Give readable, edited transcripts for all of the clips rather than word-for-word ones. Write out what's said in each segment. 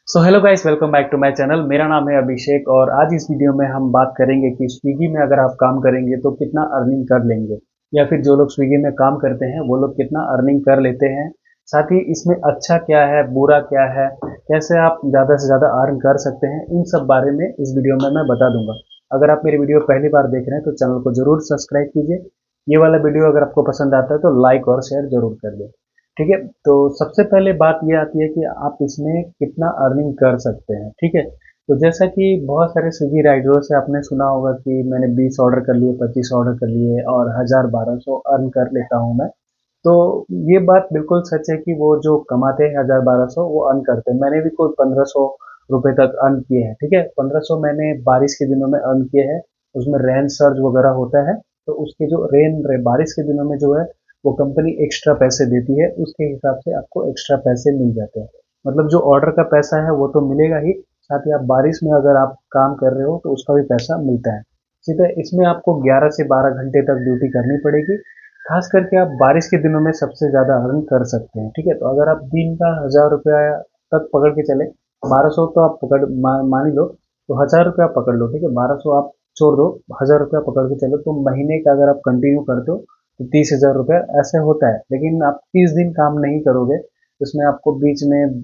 So hello guys, welcome back to my channel. मेरा नाम है अभिषेक और आज इस वीडियो में हम बात करेंगे कि स्विगी में अगर आप काम करेंगे तो कितना अर्निंग कर लेंगे, या फिर जो लोग स्विगी में काम करते हैं वो लोग कितना अर्निंग कर लेते हैं। साथ ही इसमें अच्छा क्या है, बुरा क्या है, कैसे आप ज़्यादा से ज़्यादा अर्न कर सकते हैं, इन सब बारे में इस वीडियो में मैं बता दूंगा। अगर आप मेरी वीडियो पहली बार देख रहे हैं तो चैनल को जरूर सब्सक्राइब कीजिए। ये वाला वीडियो अगर आपको पसंद आता है तो लाइक और शेयर जरूर कर दें। ठीक है, तो सबसे पहले बात ये आती है कि आप इसमें कितना अर्निंग कर सकते हैं। ठीक है, तो जैसा कि बहुत सारे स्विगी राइडरों से आपने सुना होगा कि मैंने 20 ऑर्डर कर लिए, 25 ऑर्डर कर लिए और 1000-1200 अर्न कर लेता हूँ मैं। तो ये बात बिल्कुल सच है कि वो जो कमाते हैं 1000-1200 वो अर्न करते हैं। मैंने भी कोई 1500 रुपए तक अर्न किए हैं। ठीक है, 1500 मैंने बारिश के दिनों में अर्न किए हैं। उसमें रेन सर्ज वगैरह होता है, तो उसके जो बारिश के दिनों में जो है वो कंपनी एक्स्ट्रा पैसे देती है, उसके हिसाब से आपको एक्स्ट्रा पैसे मिल जाते हैं। मतलब जो ऑर्डर का पैसा है वो तो मिलेगा ही, साथ ही आप बारिश में अगर आप काम कर रहे हो तो उसका भी पैसा मिलता है। सीधे इसमें आपको 11 से 12 घंटे तक ड्यूटी करनी पड़ेगी। खास करके आप बारिश के दिनों में सबसे ज़्यादा अर्न कर सकते हैं। ठीक है, तो अगर आप दिन का 1000 रुपया तक पकड़ के चले, 1200 तो आप मान ही लो, तो 1000 रुपया पकड़ लो। ठीक है, 1200 आप छोड़ दो, 1000 रुपया पकड़ के चलो, तो महीने का अगर आप कंटिन्यू करते हो तो 30,000 रुपया ऐसे होता है। लेकिन आप 30 दिन काम नहीं करोगे, उसमें आपको बीच में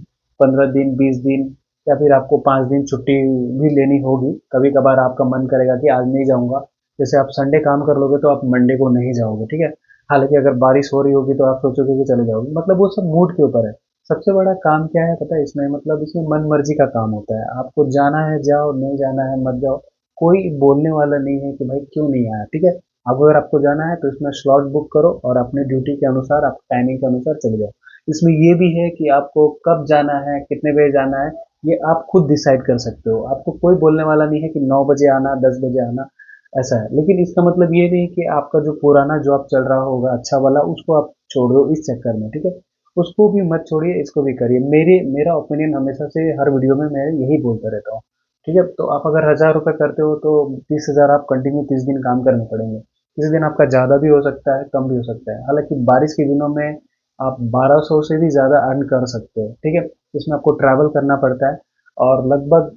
15 दिन, 20 दिन या फिर आपको 5 दिन छुट्टी भी लेनी होगी। कभी कभार आपका मन करेगा कि आज नहीं जाऊंगा, जैसे आप संडे काम कर लोगे तो आप मंडे को नहीं जाओगे। ठीक है, हालांकि अगर बारिश हो रही होगी तो आप सोचोगे कि चले जाओगे, मतलब वो सब मूड के ऊपर है। सबसे बड़ा काम क्या है पता है इसमें, मतलब इसमें मन मर्जी का काम होता है। आपको जाना है जाओ, नहीं जाना है मत जाओ, कोई बोलने वाला नहीं है कि भाई क्यों नहीं आया। ठीक है, अब अगर आपको जाना है तो इसमें स्लॉट बुक करो और अपने ड्यूटी के अनुसार, आप टाइमिंग के अनुसार चले जाओ। इसमें ये भी है कि आपको कब जाना है, कितने बजे जाना है, ये आप खुद डिसाइड कर सकते हो। आपको कोई बोलने वाला नहीं है कि 9 बजे आना, 10 बजे आना, ऐसा है। लेकिन इसका मतलब ये नहीं कि आपका जो पुराना जॉब चल रहा होगा अच्छा वाला, उसको आप छोड़ दो इस चक्कर में। ठीक है, उसको भी मत छोड़िए, इसको भी करिए। मेरा ओपिनियन हमेशा से हर वीडियो में मैं यही बोलता रहता हूँ। ठीक है, तो आप अगर 1000 रुपये करते हो तो 30,000 आप कंटिन्यू 30 दिन काम करने पड़ेंगे। किसी दिन आपका ज़्यादा भी हो सकता है, कम भी हो सकता है। हालांकि बारिश के दिनों में आप 1200 से भी ज़्यादा अर्न कर सकते हो। ठीक है, इसमें आपको ट्रैवल करना पड़ता है और लगभग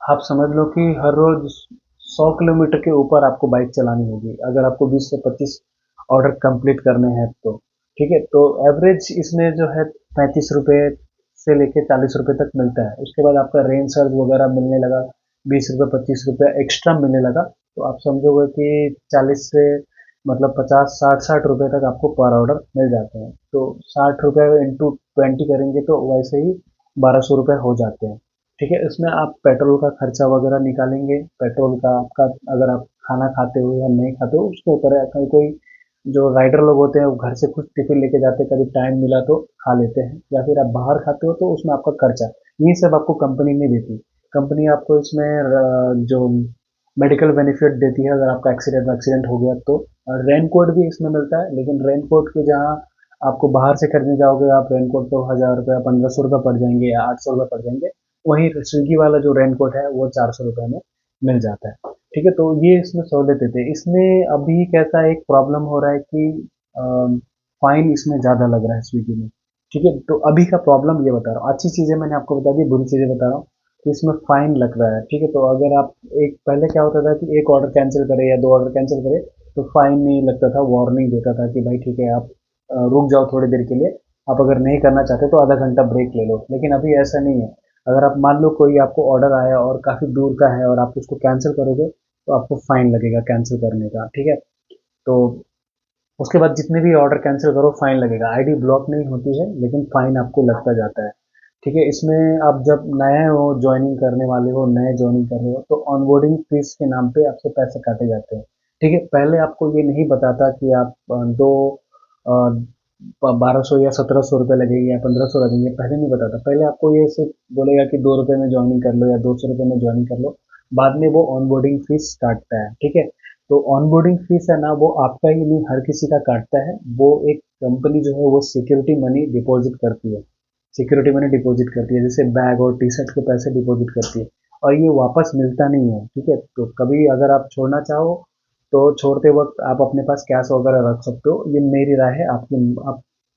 आप समझ लो कि हर रोज 100 किलोमीटर के ऊपर आपको बाइक चलानी होगी अगर आपको 20 से 25 ऑर्डर कंप्लीट करने हैं तो। ठीक है, तो एवरेज इसमें जो है 35 रुपये से लेके 40 रुपये तक मिलता है। उसके बाद आपका रेन सर्च वगैरह मिलने लगा, 20 रुपये 25 रुपये एक्स्ट्रा मिलने लगा, तो आप समझोगे कि 40 से मतलब 50, 60, 60 रुपये तक आपको पर ऑर्डर मिल जाते हैं। तो 60 रुपये इंटू 20 करेंगे तो वैसे ही 1200 रुपये हो जाते हैं। ठीक है, इसमें आप पेट्रोल का खर्चा वगैरह निकालेंगे। पेट्रोल का आपका, अगर आप खाना खाते हो या नहीं खाते हो उसके ऊपर है। कहीं कोई जो राइडर लोग होते हैं वो घर से कुछ टिफिन लेके जाते हैं, कभी टाइम मिला तो खा लेते हैं, या फिर आप बाहर खाते हो तो उसमें आपका खर्चा, ये सब आपको कंपनी नहीं देती। कंपनी आपको इसमें जो मेडिकल बेनिफिट देती है अगर आपका एक्सीडेंट एक्सीडेंट हो गया तो। रेन कोट भी इसमें मिलता है, लेकिन रेन कोट के जहाँ आपको बाहर से खरीदने जाओगे आप, रेन कोट तो 1000 रुपया 1500 रुपये पड़ जाएंगे या 800 रुपये पड़ जाएंगे। वहीं स्विगी वाला जो रेन कोट है वो 400 रुपये में मिल जाता है। ठीक है, तो ये इसमें सहूलियत देते हैं। इसमें अभी कैसा एक प्रॉब्लम हो रहा है कि फाइन इसमें ज़्यादा लग रहा है स्विगी में। ठीक है, तो अभी का प्रॉब्लम ये बता रहा हूँ। अच्छी चीज़ें मैंने आपको बता दी, बुरी चीज़ें बता रहा हूँ कि इसमें फाइन लग रहा है। ठीक है, तो अगर आप एक पहले क्या होता था कि एक ऑर्डर कैंसिल करे या 2 ऑर्डर कैंसिल करे तो फाइन नहीं लगता था, वार्निंग देता था कि भाई ठीक है आप रुक जाओ थोड़ी देर के लिए, आप अगर नहीं करना चाहते तो आधा घंटा ब्रेक ले लो। लेकिन अभी ऐसा नहीं है। अगर आप मान लो कोई आपको ऑर्डर आया और काफ़ी दूर का है और आप उसको कैंसिल करोगे तो आपको फाइन लगेगा कैंसिल करने का। ठीक है, तो उसके बाद जितने भी ऑर्डर कैंसिल करो फाइन लगेगा। आईडी ब्लॉक नहीं होती है लेकिन फाइन आपको लगता जाता है। ठीक है, इसमें आप जब नए हो, ज्वाइनिंग करने वाले हो, नए ज्वाइनिंग कर रहे हो तो ऑनबोर्डिंग फीस के नाम पे आपसे पैसे काटे जाते हैं। ठीक है, पहले आपको ये नहीं बताता कि आप दो 1200 या 1700 रुपये लगेगी या 1500 लगेंगे, पहले नहीं बताता। पहले आपको ये सिर्फ बोलेगा कि 2 रुपये में ज्वाइनिंग कर लो या 200 रुपये में ज्वाइनिंग कर लो। बाद में वो ऑनबोर्डिंग फीस काटता है। ठीक है, तो ऑनबोर्डिंग फीस है ना, वो आपका ही नहीं हर किसी का काटता है। वो एक कंपनी जो है वो सिक्योरिटी मनी डिपॉजिट करती है। सिक्योरिटी मनी डिपॉजिट करती है, जैसे बैग और टी शर्ट के पैसे डिपॉजिट करती है, और ये वापस मिलता नहीं है। ठीक है, तो कभी अगर आप छोड़ना चाहो तो छोड़ते वक्त आप अपने पास कैश वगैरह रख सकते हो। ये मेरी राय है,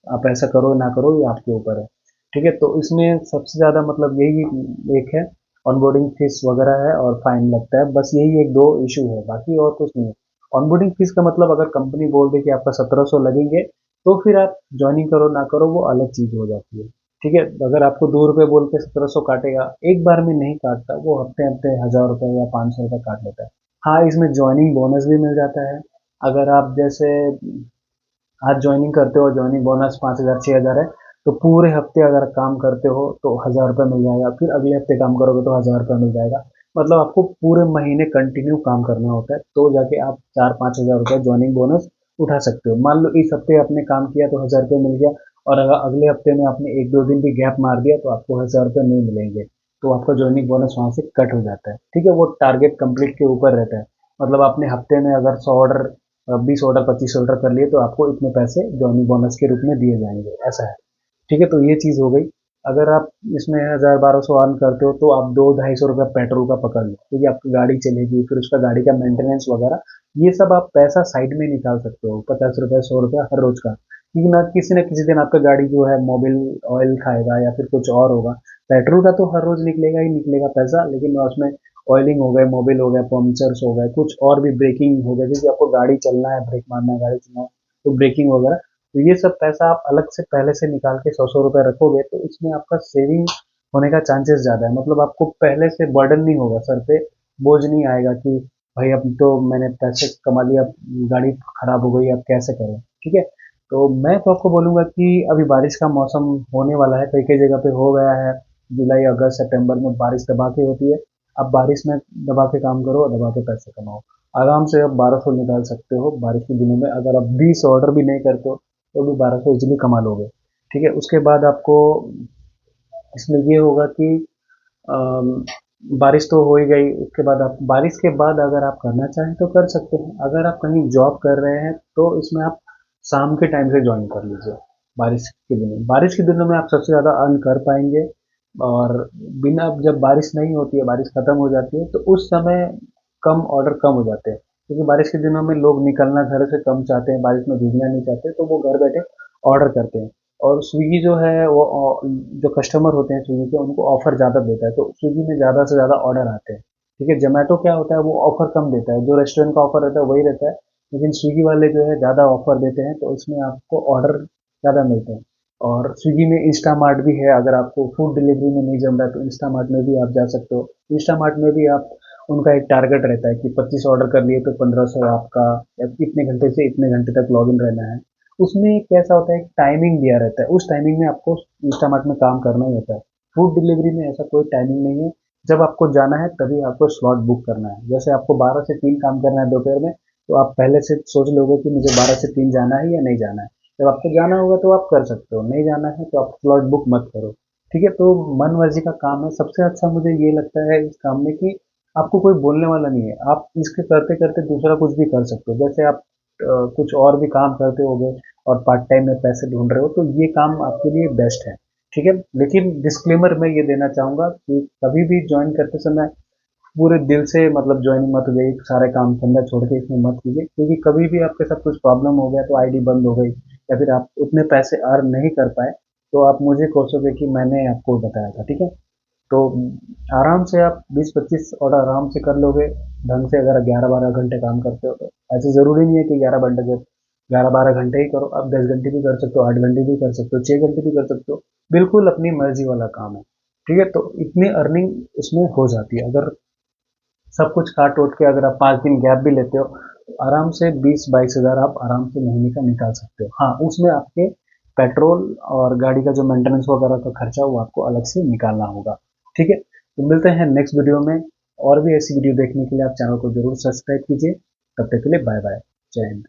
आप ऐसा करो ना करो ये आपके ऊपर है। ठीक है, तो इसमें सबसे ज़्यादा मतलब यही एक है, ऑनबोर्डिंग फीस वगैरह है और फाइन लगता है, बस यही एक दो इशू है, बाकी और कुछ नहीं है। ऑनबोर्डिंग फीस का मतलब अगर कंपनी बोल दे कि आपका 1700 लगेंगे, तो फिर आप ज्वाइनिंग करो ना करो वो अलग चीज़ हो जाती है। ठीक है, अगर आपको 2 रुपये बोल के 1700 काटेगा, एक बार में नहीं काटता, वो हफ्ते हफ्ते 1000 रुपये या 500 रुपये काट लेता है। हाँ, इसमें ज्वाइनिंग बोनस भी मिल जाता है। अगर आप जैसे आज ज्वाइनिंग करते हो, ज्वाइनिंग बोनस 5000 6000 है, तो पूरे हफ्ते अगर काम करते हो तो 1000 रुपये मिल जाएगा, फिर अगले हफ्ते काम करोगे तो 1000 रुपये मिल जाएगा। मतलब आपको पूरे महीने कंटिन्यू काम करना होता है, तो जाके आप 4-5 हजार रुपये ज्वाइनिंग बोनस उठा सकते हो। मान लो इस हफ्ते आपने काम किया तो 1000 रुपये मिल गया, और अगर अगले हफ्ते में आपने 1-2 दिन भी गैप मार दिया तो आपको 1000 रुपये नहीं मिलेंगे, तो आपका ज्वाइनिंग बोनस वहां से कट हो जाता है। ठीक है, वो टारगेट कंप्लीट के ऊपर रहता है। मतलब आपने हफ्ते में अगर 100 ऑर्डर, 20 ऑर्डर 25 ऑर्डर कर लिए तो आपको इतने पैसे जॉइनिंग बोनस के रूप में दिए जाएंगे, ऐसा है। ठीक है, तो ये चीज़ हो गई। अगर आप इसमें 1000-1200 अर्न करते हो तो आप 200-250 रुपये पेट्रोल का पकड़ लो, क्योंकि आपकी गाड़ी चलेगी, फिर उसका गाड़ी का मेंटेनेंस वगैरह, ये सब आप पैसा साइड में निकाल सकते हो, 50 रुपये 100 रुपये हर रोज का, क्योंकि ना किसी दिन आपका गाड़ी जो है मोबिल ऑयल खाएगा या फिर कुछ और होगा। पेट्रोल का तो हर रोज निकलेगा ही निकलेगा पैसा, लेकिन उसमें ऑयलिंग हो गए, मोबिल हो गया, पंचर्स हो गए, कुछ और भी ब्रेकिंग हो गया, क्योंकि आपको गाड़ी चलना है, ब्रेक मारना है, गाड़ी चलना है, तो ब्रेकिंग वगैरह, तो ये सब पैसा आप अलग से पहले से निकाल के 100-100 रुपये रखोगे तो इसमें आपका सेविंग होने का चांसेस ज़्यादा है। मतलब आपको पहले से बर्डन नहीं होगा सर पे, बोझ नहीं आएगा कि भाई अब तो मैंने पैसे कमा लिया, अब गाड़ी खराब हो गई, अब कैसे करें। ठीक है, तो मैं तो आपको बोलूँगा कि अभी बारिश का मौसम होने वाला है, कई कई जगह पे हो गया है। जुलाई अगस्त सितंबर में बारिश दबा के होती है। अब बारिश में दबा के काम करो, दबा के पैसे कमाओ। आराम से अब 1200 निकाल सकते हो बारिश के दिनों में, अगर आप 20 ऑर्डर भी नहीं करते हो तो भी 1200 इजीली कमा लोगे। ठीक है, उसके बाद आपको इसमें ये होगा कि अम, बारिश तो हो ही गई, उसके बाद आप बारिश के बाद अगर आप करना चाहें तो कर सकते हैं। अगर आप कहीं जॉब कर रहे हैं तो इसमें आप शाम के टाइम से ज्वाइन कर लीजिए। बारिश के दिनों में आप सबसे ज़्यादा अर्न कर पाएंगे। और बिना, जब बारिश नहीं होती है, बारिश खत्म हो जाती है, तो उस समय कम ऑर्डर कम हो जाते हैं, क्योंकि बारिश के दिनों में लोग निकलना घर से कम चाहते हैं, बारिश में भीगना नहीं चाहते, तो वो घर बैठे ऑर्डर करते हैं। और स्विगी जो है वो जो कस्टमर होते हैं स्विगी के, उनको ऑफर ज़्यादा देता है, तो स्विगी में ज़्यादा से ज़्यादा ऑर्डर आते हैं। ठीक है, जोमेटो क्या होता है, वो ऑफर कम देता है, जो रेस्टोरेंट का ऑफर रहता है वही रहता है, लेकिन स्विगी वाले जो है ज़्यादा ऑफर देते हैं, तो इसमें आपको ऑर्डर ज़्यादा मिलते हैं। और स्विगी में इंस्टामार्ट भी है, अगर आपको फूड डिलीवरी में नहीं जम रहा है तो इंस्टामार्ट में भी आप जा सकते हो। इंस्टामार्ट में भी आप, उनका एक टारगेट रहता है कि 25 ऑर्डर कर लिए तो 1500 आपका, या इतने घंटे से इतने घंटे तक लॉग इन रहना है। उसमें कैसा होता है, एक टाइमिंग दिया रहता है, उस टाइमिंग में आपको इंस्टामार्ट में काम करना ही होता है। फूड डिलीवरी में ऐसा कोई टाइमिंग नहीं है, जब आपको जाना है तभी आपको स्लॉट बुक करना है। जैसे आपको 12 से 3 काम करना है दोपहर में, तो आप पहले से सोच लोगे कि मुझे 12 से 3 जाना है या नहीं जाना है। जब आपको जाना होगा तो आप कर सकते हो, नहीं जाना है तो आप स्लॉट बुक मत करो। ठीक है, तो मन मर्जी का काम है। सबसे अच्छा मुझे ये लगता है इस काम में कि आपको कोई बोलने वाला नहीं है, आप इसके करते करते दूसरा कुछ भी कर सकते हो। जैसे आप कुछ और भी काम करते होगे और पार्ट टाइम में पैसे ढूंढ रहे हो, तो ये काम आपके लिए बेस्ट है। ठीक है, लेकिन डिस्क्लेमर मैं ये देना चाहूंगा कि कभी भी ज्वाइन करते समय पूरे दिल से मतलब ज्वाइनिंग मत हो गई, सारे काम धंधा छोड़ के इसमें मत कीजिए, क्योंकि कभी भी आपके साथ कुछ प्रॉब्लम हो गया, तो आईडी बंद हो गई या फिर आप उतने पैसे अर्न नहीं कर पाए, तो आप मुझे कोसोगे कि मैंने आपको बताया था। ठीक है, तो आराम से आप 20-25 ऑर्डर आराम से कर लोगे ढंग से, अगर 11-12 घंटे काम करते हो तो। ऐसे ज़रूरी नहीं है कि 11-12 घंटे ही करो, आप 10 घंटे भी कर सकते हो, 8 घंटे भी कर सकते हो, 6 घंटे भी कर सकते हो। बिल्कुल अपनी मर्जी वाला काम है। ठीक है, तो इतनी अर्निंग उसमें हो जाती है। अगर सब कुछ काट उठ के अगर आप 5 दिन गैप भी लेते हो, तो आराम से 20-22 हज़ार आप आराम से महीने का निकाल सकते हो। हाँ, उसमें आपके पेट्रोल और गाड़ी का जो मेंटेनेंस वगैरह का खर्चा वो आपको अलग से निकालना होगा। ठीक है, तो मिलते हैं नेक्स्ट वीडियो में। और भी ऐसी वीडियो देखने के लिए आप चैनल को जरूर सब्सक्राइब कीजिए। तब तक के लिए बाय बाय, जय हिंद।